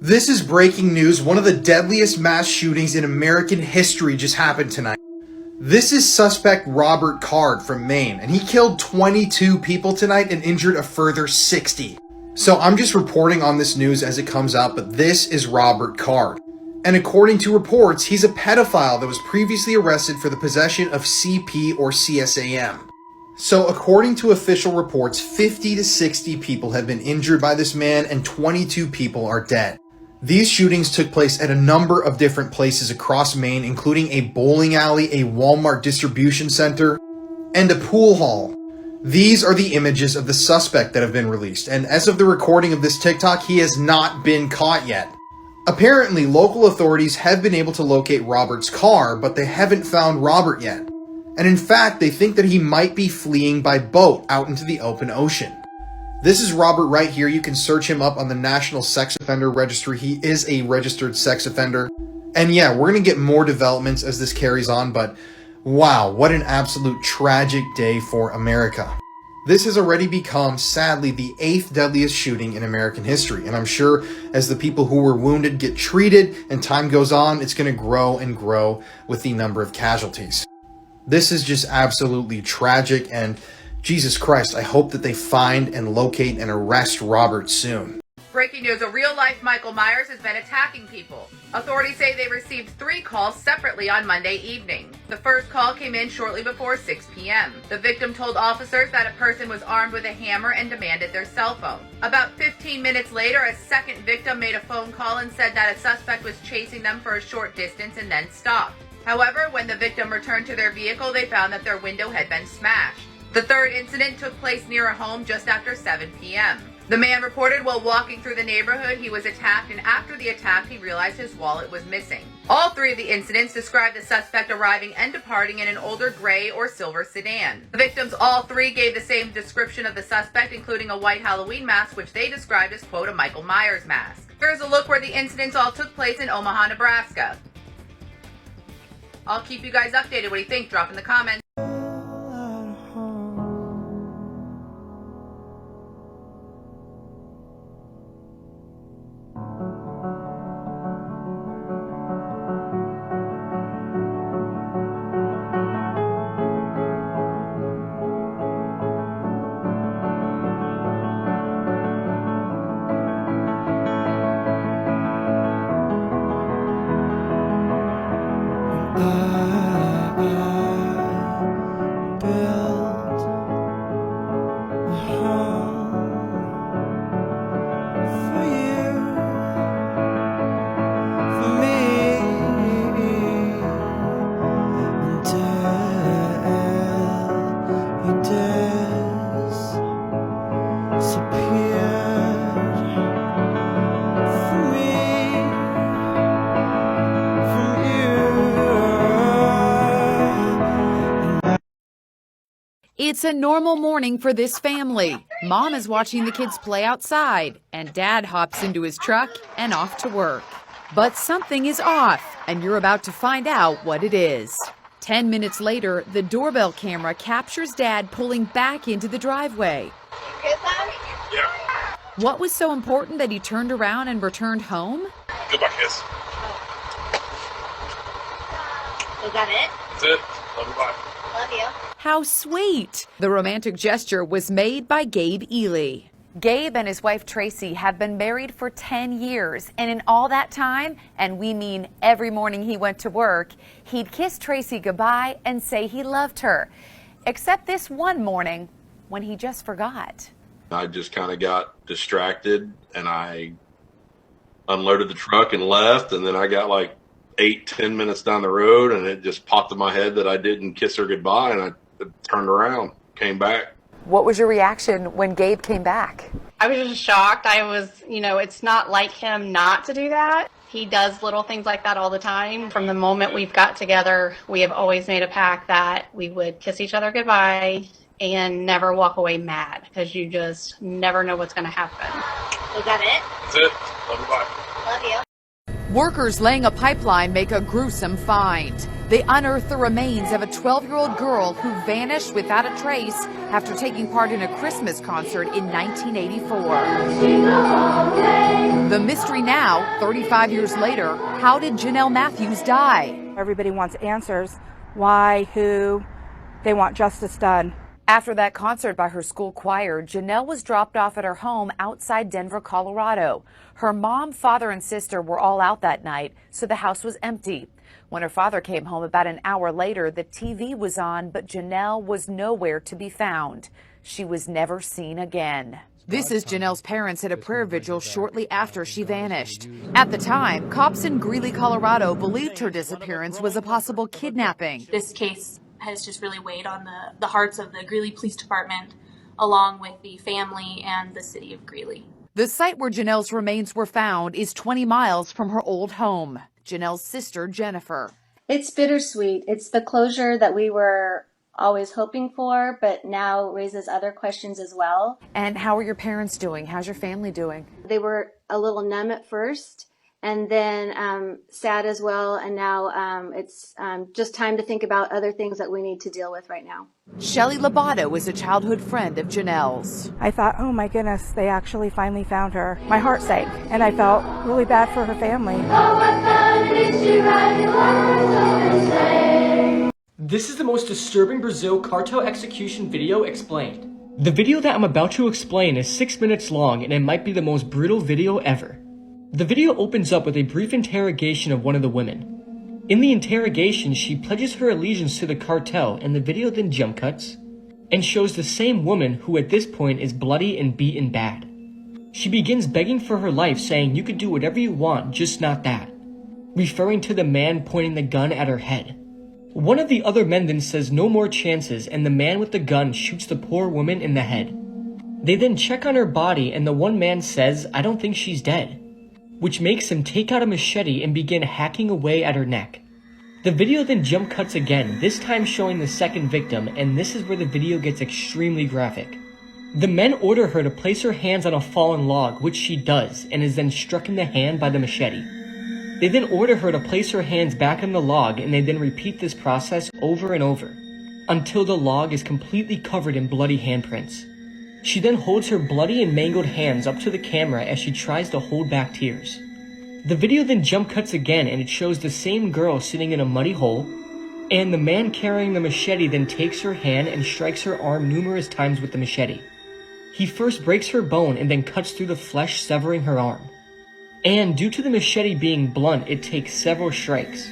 This is breaking news. One of the deadliest mass shootings in American history just happened tonight. This is suspect Robert Card from Maine, and he killed 22 people tonight and injured a further 60. So I'm just reporting on this news as it comes out, but this is Robert Card. And according to reports, he's a pedophile that was previously arrested for the possession of CP or CSAM. So according to official reports, 50 to 60 people have been injured by this man and 22 people are dead. These shootings took place at a number of different places across Maine, including a bowling alley, a Walmart distribution center, and a pool hall. These are the images of the suspect that have been released, and as of the recording of this TikTok, he has not been caught yet. Apparently, local authorities have been able to locate Robert's car, but they haven't found Robert yet. And in fact, they think that he might be fleeing by boat out into the open ocean. This is Robert right here. You can search him up on the National Sex Offender Registry. He is a registered sex offender. And yeah, we're going to get more developments as this carries on, but wow, what an absolute tragic day for America. This has already become, sadly, the 8th deadliest shooting in American history. And I'm sure as the people who were wounded get treated and time goes on, it's going to grow and grow with the number of casualties. This is just absolutely tragic, and Jesus Christ, I hope that they find and locate and arrest Robert soon. Breaking news, a real-life Michael Myers has been attacking people. Authorities say they received 3 calls separately on Monday evening. The first call came in shortly before 6 p.m. The victim told officers that a person was armed with a hammer and demanded their cell phone. About 15 minutes later, a second victim made a phone call and said that a suspect was chasing them for a short distance and then stopped. However, when the victim returned to their vehicle, they found that their window had been smashed. The third incident took place near a home just after 7 p.m. The man reported while walking through the neighborhood he was attacked, and after the attack he realized his wallet was missing. All 3 of the incidents described the suspect arriving and departing in an older gray or silver sedan. The victims, all 3, gave the same description of the suspect, including a white Halloween mask, which they described as, quote, a Michael Myers mask. Here's a look where the incidents all took place in Omaha, Nebraska. I'll keep you guys updated. What do you think? Drop in the comments. It's a normal morning for this family. Mom is watching the kids play outside, and Dad hops into his truck and off to work. But something is off, and you're about to find out what it is. 10 minutes later, the doorbell camera captures Dad pulling back into the driveway. Yeah. What was so important that he turned around and returned home? Goodbye, kiss. Is that it? That's it. Love you, bye. Love you. How sweet! The romantic gesture was made by Gabe Ely. Gabe and his wife Tracy have been married for 10 years, and in all that time, and we mean every morning he went to work, he'd kiss Tracy goodbye and say he loved her. Except this one morning when he just forgot. I just kind of got distracted and I unloaded the truck and left, and then I got like 8-10 minutes down the road and it just popped in my head that I didn't kiss her goodbye, and I turned around, came back. What was your reaction when Gabe came back? I was just shocked. I was, it's not like him not to do that. He does little things like that all the time. From the moment we've got together, we have always made a pact that we would kiss each other goodbye and never walk away mad, because you just never know what's going to happen. Is that it? That's it. Love you, bye. Love you. Workers laying a pipeline make a gruesome find. They unearthed the remains of a 12-year-old girl who vanished without a trace after taking part in a Christmas concert in 1984. The mystery now, 35 years later, how did Janelle Matthews die? Everybody wants answers. Why, who? They want justice done. After that concert by her school choir, Janelle was dropped off at her home outside Denver, Colorado. Her mom, father, and sister were all out that night, so the house was empty. When her father came home about an hour later, the TV was on, but Janelle was nowhere to be found. She was never seen again. This is Janelle's parents at a prayer vigil shortly after she vanished. At the time, cops in Greeley, Colorado believed her disappearance was a possible kidnapping. This case has just really weighed on the hearts of the Greeley Police Department, along with the family and the city of Greeley. The site where Janelle's remains were found is 20 miles from her old home. Janelle's sister, Jennifer. It's bittersweet. It's the closure that we were always hoping for, but now raises other questions as well. And how are your parents doing? How's your family doing? They were a little numb at first, and then sad as well, and now it's just time to think about other things that we need to deal with right now. Shelley Labato is a childhood friend of Janelle's. I thought, oh my goodness, they actually finally found her. My heart sank, and I felt really bad for her family. This is the most disturbing Brazil cartel execution video explained. The video that I'm about to explain is 6 minutes long, and it might be the most brutal video ever. The video opens up with a brief interrogation of one of the women. In the interrogation, she pledges her allegiance to the cartel, and the video then jump cuts and shows the same woman who at this point is bloody and beaten bad. She begins begging for her life, saying, "You could do whatever you want, just not that," referring to the man pointing the gun at her head. One of the other men then says no more chances, and the man with the gun shoots the poor woman in the head. They then check on her body, and the one man says, "I don't think she's dead," which makes him take out a machete and begin hacking away at her neck. The video then jump cuts again, this time showing the second victim, and this is where the video gets extremely graphic. The men order her to place her hands on a fallen log, which she does, and is then struck in the hand by the machete. They then order her to place her hands back on the log, and they then repeat this process over and over, until the log is completely covered in bloody handprints. She then holds her bloody and mangled hands up to the camera as she tries to hold back tears. The video then jump cuts again, and it shows the same girl sitting in a muddy hole, and the man carrying the machete then takes her hand and strikes her arm numerous times with the machete. He first breaks her bone and then cuts through the flesh, severing her arm. And due to the machete being blunt, it takes several strikes.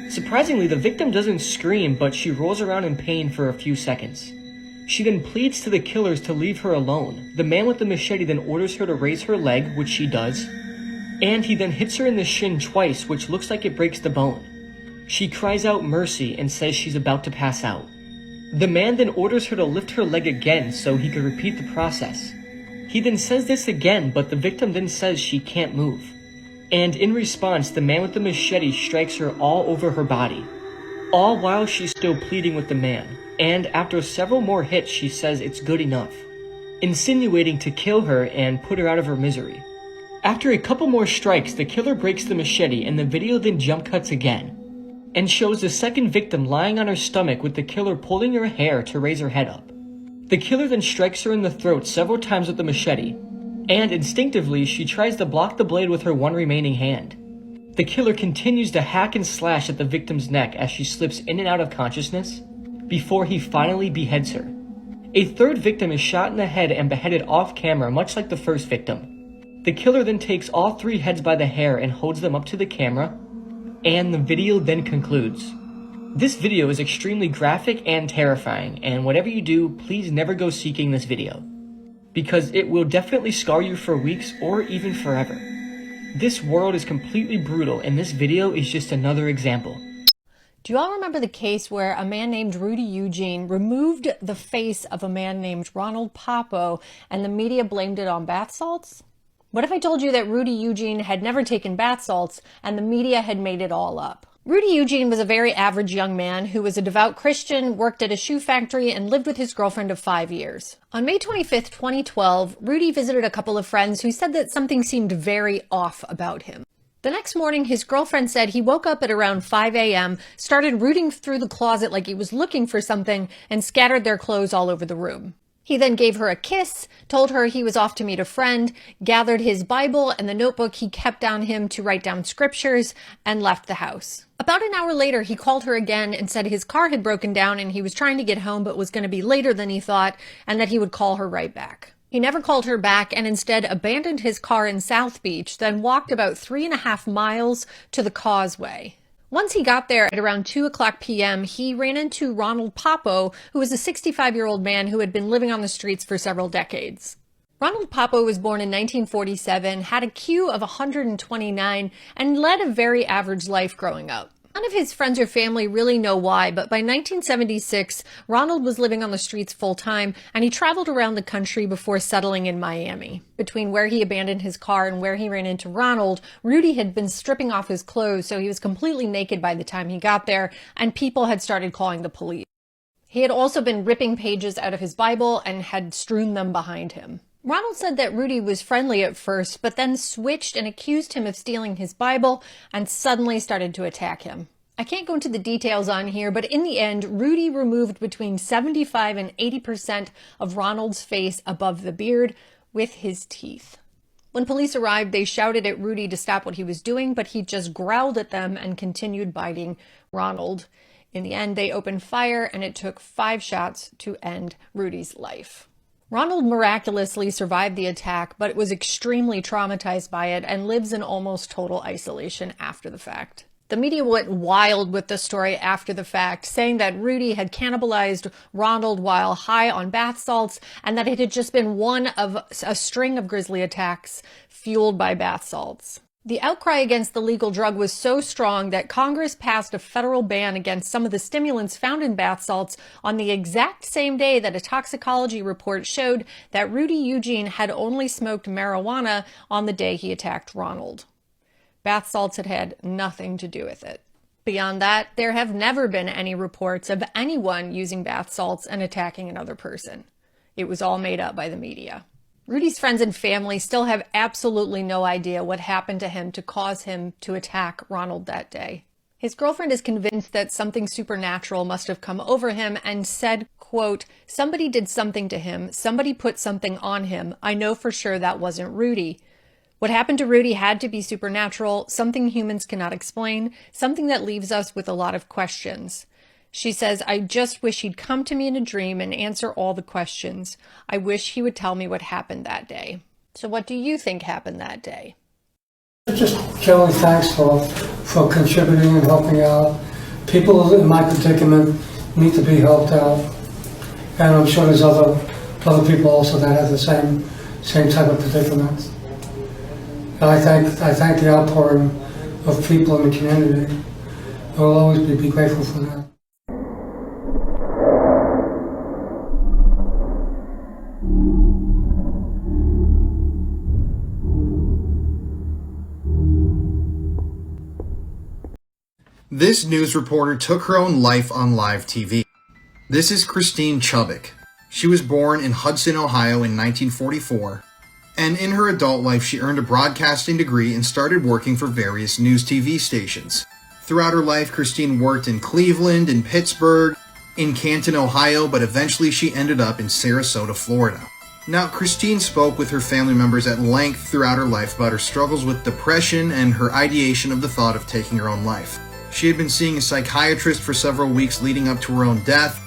Surprisingly, the victim doesn't scream, but she rolls around in pain for a few seconds. She then pleads to the killers to leave her alone. The man with the machete then orders her to raise her leg, which she does, and he then hits her in the shin twice, which looks like it breaks the bone. She cries out mercy and says she's about to pass out. The man then orders her to lift her leg again so he could repeat the process. He then says this again, but the victim then says she can't move. And in response, the man with the machete strikes her all over her body, all while she's still pleading with the man. And after several more hits, she says it's good enough, insinuating to kill her and put her out of her misery. After a couple more strikes, the killer breaks the machete, and the video then jump cuts again and shows the second victim lying on her stomach with the killer pulling her hair to raise her head up. The killer then strikes her in the throat several times with the machete, and instinctively she tries to block the blade with her one remaining hand. The killer continues to hack and slash at the victim's neck as she slips in and out of consciousness before he finally beheads her. A third victim is shot in the head and beheaded off camera, much like the first victim. The killer then takes all three heads by the hair and holds them up to the camera, and the video then concludes. This video is extremely graphic and terrifying, and whatever you do, please never go seeking this video, because it will definitely scar you for weeks or even forever. This world is completely brutal, and this video is just another example. Do you all remember the case where a man named Rudy Eugene removed the face of a man named Ronald Papo and the media blamed it on bath salts? What if I told you that Rudy Eugene had never taken bath salts and the media had made it all up? Rudy Eugene was a very average young man who was a devout Christian, worked at a shoe factory, and lived with his girlfriend of 5 years. On May 25th, 2012, Rudy visited a couple of friends who said that something seemed very off about him. The next morning, his girlfriend said he woke up at around 5 a.m., started rooting through the closet like he was looking for something, and scattered their clothes all over the room. He then gave her a kiss, told her he was off to meet a friend, gathered his Bible and the notebook he kept on him to write down scriptures, and left the house. About an hour later, he called her again and said his car had broken down and he was trying to get home but was going to be later than he thought, and that he would call her right back. He never called her back and instead abandoned his car in South Beach, then walked about 3.5 miles to the causeway. Once he got there at around 2:00 p.m., he ran into Ronald Papo, who was a 65-year-old man who had been living on the streets for several decades. Ronald Papo was born in 1947, had a Q of 129, and led a very average life growing up. None of his friends or family really know why, but by 1976, Ronald was living on the streets full-time, and he traveled around the country before settling in Miami. Between where he abandoned his car and where he ran into Ronald, Rudy had been stripping off his clothes, so he was completely naked by the time he got there, and people had started calling the police. He had also been ripping pages out of his Bible and had strewn them behind him. Ronald said that Rudy was friendly at first, but then switched and accused him of stealing his Bible and suddenly started to attack him. I can't go into the details on here, but in the end, Rudy removed between 75 and 80% of Ronald's face above the beard with his teeth. When police arrived, they shouted at Rudy to stop what he was doing, but he just growled at them and continued biting Ronald. In the end, they opened fire, and it took 5 shots to end Rudy's life. Ronald miraculously survived the attack, but was extremely traumatized by it and lives in almost total isolation after the fact. The media went wild with the story after the fact, saying that Rudy had cannibalized Ronald while high on bath salts and that it had just been one of a string of grisly attacks fueled by bath salts. The outcry against the legal drug was so strong that Congress passed a federal ban against some of the stimulants found in bath salts on the exact same day that a toxicology report showed that Rudy Eugene had only smoked marijuana on the day he attacked Ronald. Bath salts had had nothing to do with it. Beyond that, there have never been any reports of anyone using bath salts and attacking another person. It was all made up by the media. Rudy's friends and family still have absolutely no idea what happened to him to cause him to attack Ronald that day. His girlfriend is convinced that something supernatural must have come over him and said, quote, "Somebody did something to him. Somebody put something on him. I know for sure that wasn't Rudy. What happened to Rudy had to be supernatural, something humans cannot explain, something that leaves us with a lot of questions." She says, "I just wish he'd come to me in a dream and answer all the questions. I wish he would tell me what happened that day." So what do you think happened that day? Just generally thanks for contributing and helping out. People in my predicament need to be helped out. And I'm sure there's other people also that have the same type of predicament. And I thank the outpouring of people in the community. I will always be grateful for that. This news reporter took her own life on live TV. This is Christine Chubbuck. She was born in Hudson, Ohio in 1944, and in her adult life she earned a broadcasting degree and started working for various news TV stations. Throughout her life, Christine worked in Cleveland, in Pittsburgh, in Canton, Ohio, but eventually she ended up in Sarasota, Florida. Now, Christine spoke with her family members at length throughout her life about her struggles with depression and her ideation of the thought of taking her own life. She had been seeing a psychiatrist for several weeks leading up to her own death,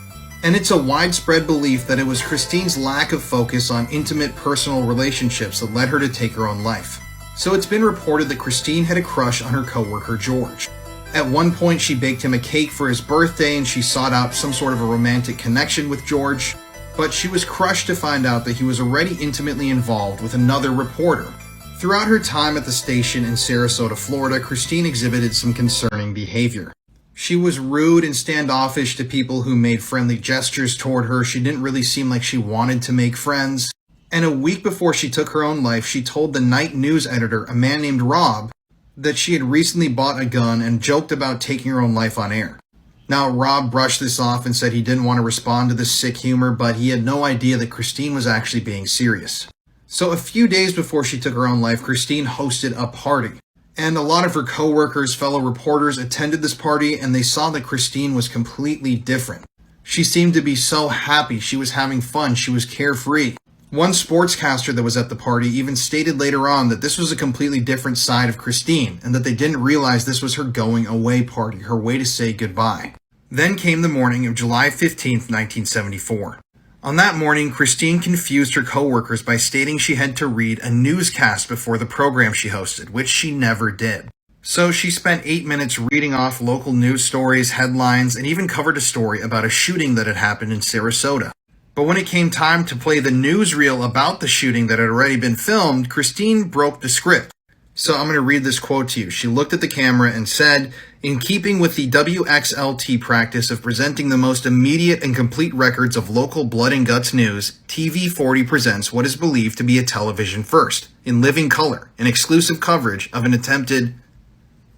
and it's a widespread belief that it was Christine's lack of focus on intimate personal relationships that led her to take her own life. So it's been reported that Christine had a crush on her coworker George. At one point she baked him a cake for his birthday and she sought out some sort of a romantic connection with George, but she was crushed to find out that he was already intimately involved with another reporter. Throughout her time at the station in Sarasota, Florida, Christine exhibited some concerning behavior. She was rude and standoffish to people who made friendly gestures toward her. She didn't really seem like she wanted to make friends. And a week before she took her own life, she told the night news editor, a man named Rob, that she had recently bought a gun and joked about taking her own life on air. Now, Rob brushed this off and said he didn't want to respond to this sick humor, but he had no idea that Christine was actually being serious. So a few days before she took her own life, Christine hosted a party. And a lot of her co-workers, fellow reporters attended this party, and they saw that Christine was completely different. She seemed to be so happy, she was having fun, she was carefree. One sportscaster that was at the party even stated later on that this was a completely different side of Christine, and that they didn't realize this was her going away party, her way to say goodbye. Then came the morning of July 15th, 1974. On that morning, Christine confused her coworkers by stating she had to read a newscast before the program she hosted, which she never did. So she spent 8 minutes reading off local news stories, headlines, and even covered a story about a shooting that had happened in Sarasota. But when it came time to play the newsreel about the shooting that had already been filmed, Christine broke the script. So I'm going to read this quote to you. She looked at the camera and said, "In keeping with the WXLT practice of presenting the most immediate and complete records of local blood and guts news, TV40 presents what is believed to be a television first, in living color, an exclusive coverage of an attempted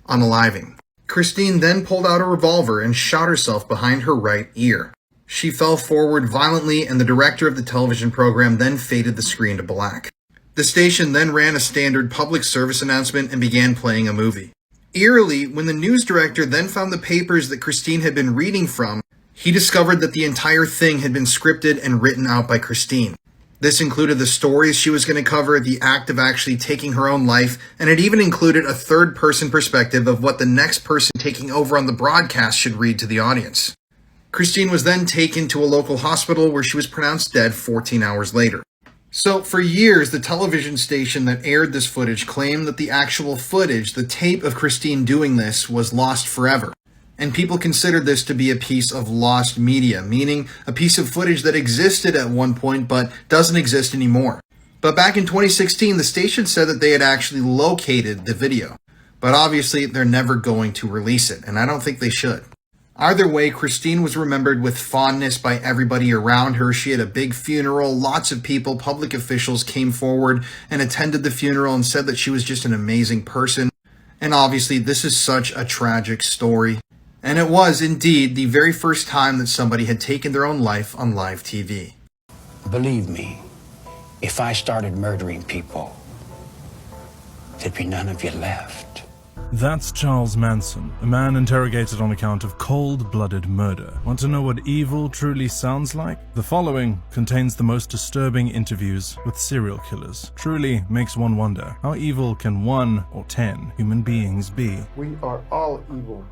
unaliving." Christine then pulled out a revolver and shot herself behind her right ear. She fell forward violently, and the director of the television program then faded the screen to black. The station then ran a standard public service announcement and began playing a movie. Eerily, when the news director then found the papers that Christine had been reading from, he discovered that the entire thing had been scripted and written out by Christine. This included the stories she was going to cover, the act of actually taking her own life, and it even included a third-person perspective of what the next person taking over on the broadcast should read to the audience. Christine was then taken to a local hospital where she was pronounced dead 14 hours later. So for years, the television station that aired this footage claimed that the actual footage, the tape of Christine doing this, was lost forever. And people considered this to be a piece of lost media, meaning a piece of footage that existed at one point but doesn't exist anymore. But back in 2016, the station said that they had actually located the video. But obviously, they're never going to release it, and I don't think they should. Either way, Christine was remembered with fondness by everybody around her. She had a big funeral. Lots of people, public officials came forward and attended the funeral and said that she was just an amazing person. And obviously, this is such a tragic story. And it was indeed the very first time that somebody had taken their own life on live TV. Believe me, if I started murdering people, there'd be none of you left. That's Charles Manson, a man interrogated on account of cold-blooded murder. Want to know what evil truly sounds like? The following contains the most disturbing interviews with serial killers. Truly makes one wonder, how evil can 1 or 10 human beings be? We are all evil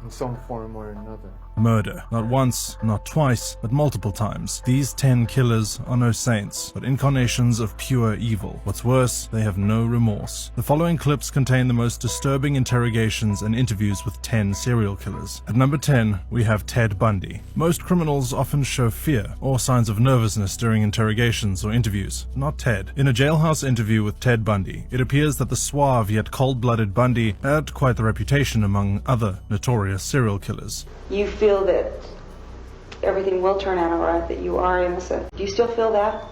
in some form or another. Murder. Not once, not twice, but multiple times. These 10 killers are no saints, but incarnations of pure evil. What's worse, they have no remorse. The following clips contain the most disturbing interrogations and interviews with 10 serial killers. At number 10, we have Ted Bundy. Most criminals often show fear or signs of nervousness during interrogations or interviews. Not Ted. In a jailhouse interview with Ted Bundy, it appears that the suave yet cold-blooded Bundy had quite the reputation among other notorious serial killers. You feel that everything will turn out all right, that you are innocent. Do you still feel that?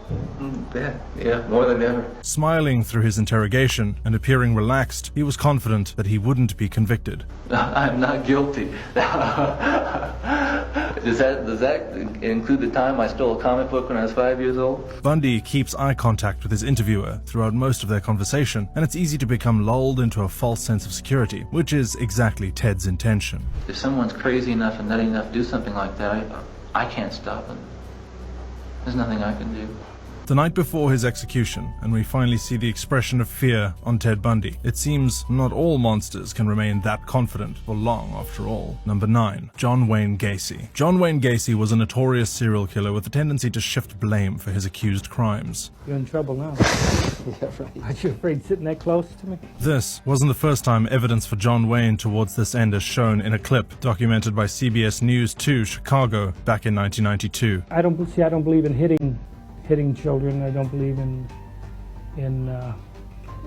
Yeah, more than ever. Smiling through his interrogation and appearing relaxed, he was confident that he wouldn't be convicted. I'm not guilty. Does that include the time I stole a comic book when I was 5 years old? Bundy keeps eye contact with his interviewer throughout most of their conversation, and it's easy to become lulled into a false sense of security, which is exactly Ted's intention. If someone's crazy enough and nutty enough to do something like that, I can't stop them. There's nothing I can do. The night before his execution, and we finally see the expression of fear on Ted Bundy. It seems not all monsters can remain that confident for long after all. Number 9. John Wayne Gacy. John Wayne Gacy was a notorious serial killer with a tendency to shift blame for his accused crimes. You're in trouble now. Yeah, right. Aren't you afraid sitting that close to me? This wasn't the first time evidence for John Wayne towards this end is shown in a clip documented by CBS News 2 Chicago back in 1992. I don't believe in hitting children. I don't believe in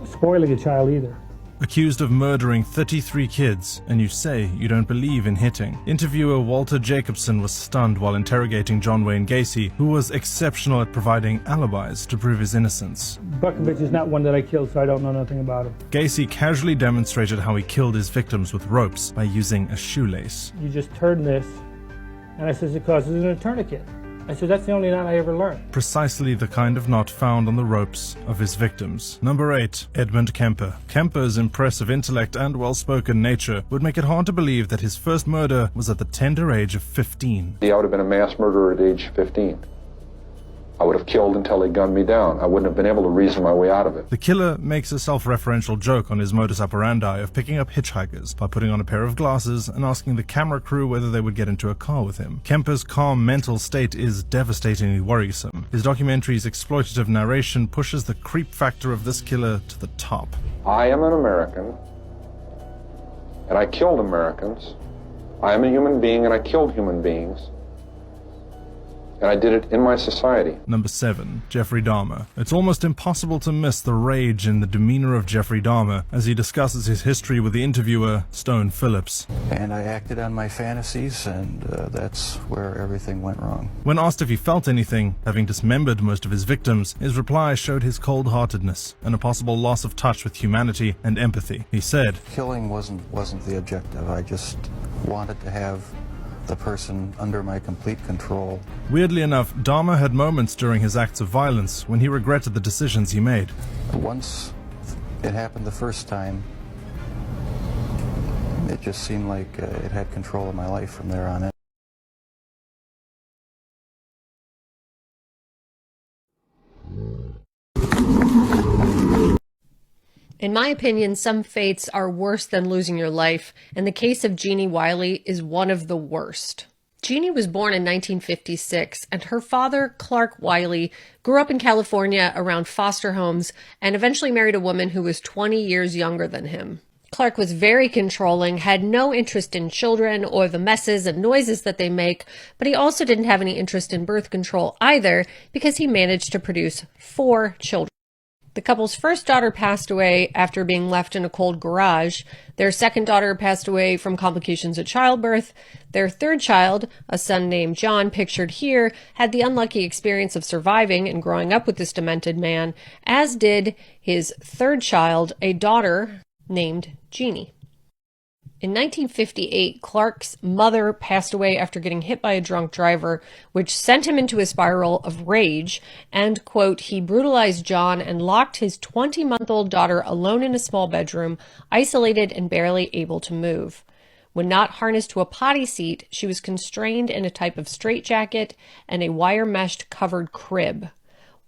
spoiling a child either. Accused of murdering 33 kids, and you say you don't believe in hitting. Interviewer Walter Jacobson was stunned while interrogating John Wayne Gacy, who was exceptional at providing alibis to prove his innocence. Buckovich is not one that I killed, so I don't know nothing about him. Gacy casually demonstrated how he killed his victims with ropes by using a shoelace. You just turn this, and I says it causes a tourniquet. I said, that's the only knot I ever learned. Precisely the kind of knot found on the ropes of his victims. Number 8. Edmund Kemper. Kemper's impressive intellect and well-spoken nature would make it hard to believe that his first murder was at the tender age of 15. I would have been a mass murderer at age 15. I would have killed until they gunned me down. I wouldn't have been able to reason my way out of it. The killer makes a self-referential joke on his modus operandi of picking up hitchhikers by putting on a pair of glasses and asking the camera crew whether they would get into a car with him. Kemper's calm mental state is devastatingly worrisome. His documentary's exploitative narration pushes the creep factor of this killer to the top. I am an American, and I killed Americans. I am a human being, and I killed human beings. And I did it in my society. Number 7. Jeffrey Dahmer. It's almost impossible to miss the rage in the demeanor of Jeffrey Dahmer as he discusses his history with the interviewer, Stone Phillips. And I acted on my fantasies, and that's where everything went wrong. When asked if he felt anything, having dismembered most of his victims, his reply showed his cold-heartedness and a possible loss of touch with humanity and empathy. He said, Killing wasn't the objective. I just wanted to have the person under my complete control. Weirdly enough, Dahmer had moments during his acts of violence when he regretted the decisions he made. Once it happened the first time, it just seemed like it had control of my life from there on in. In my opinion, some fates are worse than losing your life, and the case of Jeannie Wiley is one of the worst. Jeannie was born in 1956, and her father, Clark Wiley, grew up in California around foster homes and eventually married a woman who was 20 years younger than him. Clark was very controlling, had no interest in children or the messes and noises that they make, but he also didn't have any interest in birth control either because he managed to produce 4 children. The couple's first daughter passed away after being left in a cold garage. Their second daughter passed away from complications at childbirth. Their third child, a son named John, pictured here, had the unlucky experience of surviving and growing up with this demented man, as did his third child, a daughter named Jeannie. In 1958, Clark's mother passed away after getting hit by a drunk driver, which sent him into a spiral of rage, and, quote, he brutalized John and locked his 20-month-old daughter alone in a small bedroom, isolated and barely able to move. When not harnessed to a potty seat, she was constrained in a type of straitjacket and a wire-meshed covered crib.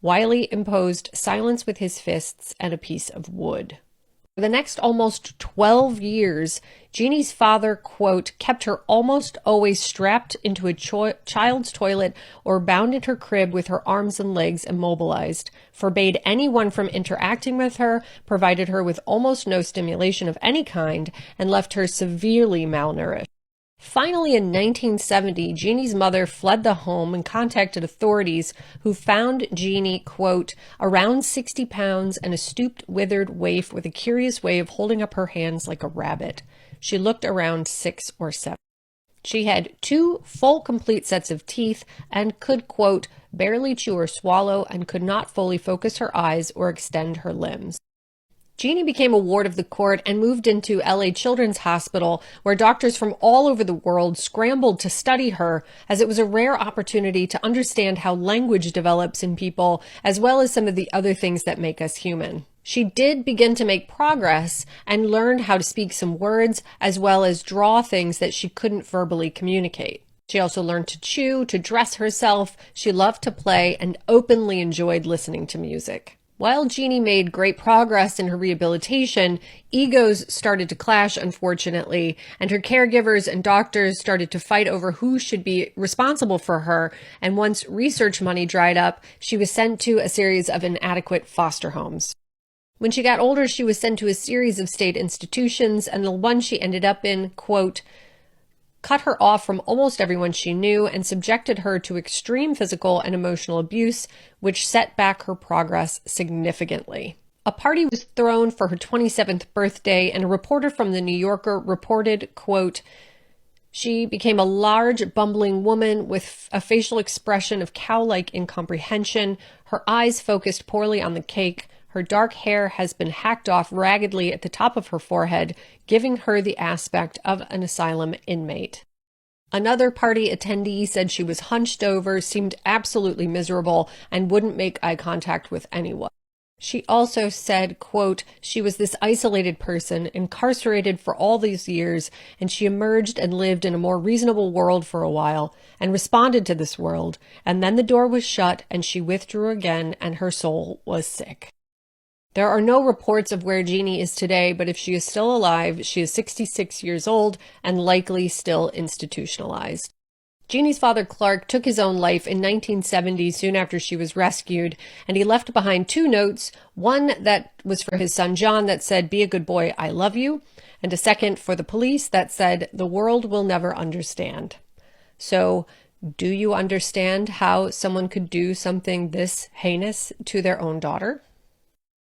Wiley imposed silence with his fists and a piece of wood. For the next almost 12 years, Jeannie's father, quote, kept her almost always strapped into a child's toilet or bound in her crib with her arms and legs immobilized, forbade anyone from interacting with her, provided her with almost no stimulation of any kind, and left her severely malnourished. Finally, in 1970, Jeannie's mother fled the home and contacted authorities who found Jeannie, quote, around 60 pounds and a stooped, withered waif with a curious way of holding up her hands like a rabbit. She looked around 6 or 7. She had 2 full, complete sets of teeth and could, quote, barely chew or swallow and could not fully focus her eyes or extend her limbs. Jeannie became a ward of the court and moved into LA Children's Hospital, where doctors from all over the world scrambled to study her, as it was a rare opportunity to understand how language develops in people, as well as some of the other things that make us human. She did begin to make progress and learned how to speak some words, as well as draw things that she couldn't verbally communicate. She also learned to chew, to dress herself. She loved to play and openly enjoyed listening to music. While Jeannie made great progress in her rehabilitation, egos started to clash, unfortunately, and her caregivers and doctors started to fight over who should be responsible for her, and once research money dried up, she was sent to a series of inadequate foster homes. When she got older, she was sent to a series of state institutions, and the one she ended up in, quote, cut her off from almost everyone she knew and subjected her to extreme physical and emotional abuse, which set back her progress significantly. A party was thrown for her 27th birthday, and a reporter from The New Yorker reported, quote, she became a large, bumbling woman with a facial expression of cow-like incomprehension. Her eyes focused poorly on the cake. Her dark hair has been hacked off raggedly at the top of her forehead, giving her the aspect of an asylum inmate. Another party attendee said she was hunched over, seemed absolutely miserable, and wouldn't make eye contact with anyone. She also said, quote, she was this isolated person, incarcerated for all these years, and she emerged and lived in a more reasonable world for a while, and responded to this world, and then the door was shut, and she withdrew again, and her soul was sick. There are no reports of where Jeannie is today, but if she is still alive, she is 66 years old and likely still institutionalized. Jeannie's father, Clark, took his own life in 1970 soon after she was rescued, and he left behind 2 notes, one that was for his son John that said, "Be a good boy, I love you," and a second for the police that said, "The world will never understand." So, do you understand how someone could do something this heinous to their own daughter?